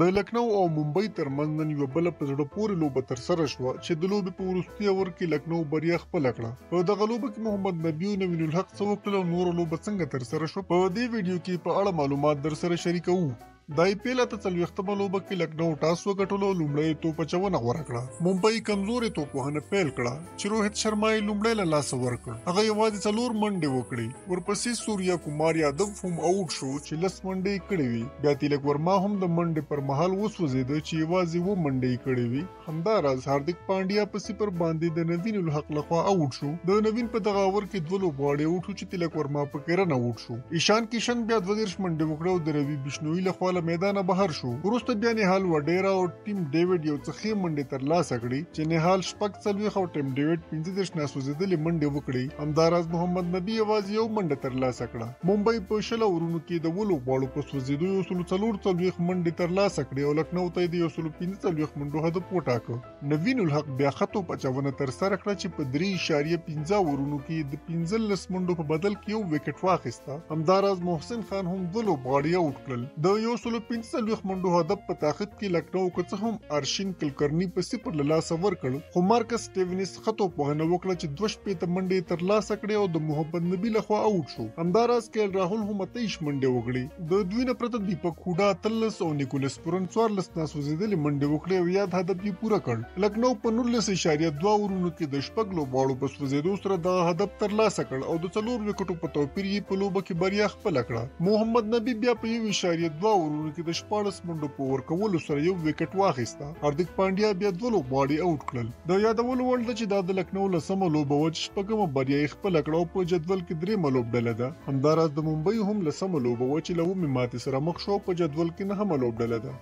د لکنو او ممبئی ترمنځ نن یوه بله په زړه پورې لوبه ترسره شوه چې د لوبې په وروستي اور کې لکنو بریا خپله کړه. په دغه لوبه کې محمد نبي او نوین الحق څه وکړل او نوره لوبه څنګه ترسره شوه، په دې ویډیو کې په اړه معلومات درسره شریکوو. د IPL اته څلوېښتمه لوبه کې لکنو ټاس وګټلو او لومړۍ توپ اچونه غوره کړه. ممبئی کمزورې توپوهنه پیل کړه چې روهت شرما یې لومړی له لاسه ورکړ. هغه یوازې 4 منډې وکړې. ورپسې سوریا کومار یادو هم آوټ شو چې 10 منډې کړې وي. بیا تیلک ورما هم د منډې پر مهال وسوځېده چې یوازې 7 منډې کړې وي. همداراز هاردیک پانډیا په 0 باندې د نوین الحق لخوا آوټ شو. د نوین په دغه اور کې 2 لوبغاړي آوټ شو چې تیلک ورما پکې رن آوټ شو. ایشان کشن بیا 22 منډې وکړه او د روي بشنوي لخوا له میدانه بهر شو. وروسته بیا نهال وډیرا او ټیم ډیوډ یو څه ښې منډې ترلاسه کړې چې نهال شپږ څلوېښت او ټیم ډیوډ 15 ناسوځېدلې منډې وکړې. همداراز محمد نبي یوازې یو منډه ترلاسه کړه. ممبئی په 20 اورونو کې د 8 لوبغاړو په سوځېدو 144 منډې ترلاسه کړې او لکنو ته یې د 145 منډو هدف وټاکه. نوین الحق بیا خطو پچونه ترسره کړه چې په 3.15 اورونو کې د 15 منډو په بدل کې یو وکټ واخیسته. همداراز محسن خان هم 2 لوبغاړي آوټ کړل. د 145 منډو هدف په تاخت کې لکنو که څه هم ارشین کلکرني په 0 له لاسه ورکړ، خو مارکس سټیونز خطو پوهنه وکړه چې 2 منډې ترلاسه کړې او د محمد نبي لخوا آوټ شو. همداراز کیل راهول هم 23 منډې وکړې. د دوی نه پرته دیپک هوډا 13 او نیکولس پورن 14 ناسوځېدلې منډې وکړې او یاد هدف یې پوره کړ. لکنو په 19.2 اورونو کې د 6 لوبغاړو په سوځېدو سره د هدف ترلاسه کړ او د 4 وکټو په توپیر یې په لوبه کې بریا خپله کړه. محمد نبي بیا په 1.2 اورونو کې د 14 منډو په ورکولو سره یو وکټ واخیسته. هاردیک پانډیا بیا 2 لوبغاړي آوټ کړل. د یادولو وړ ده چې دا د لکنو لسمه لوبه وه چې شپږمه بریا یې خپله کړه او په جدول کې 3مه لوبډله ده. همداراز د ممبئی هم لسمه لوبه وه چې له 9مې ماتې سره مخ شو او په جدول کې 9مه لوبډله ده.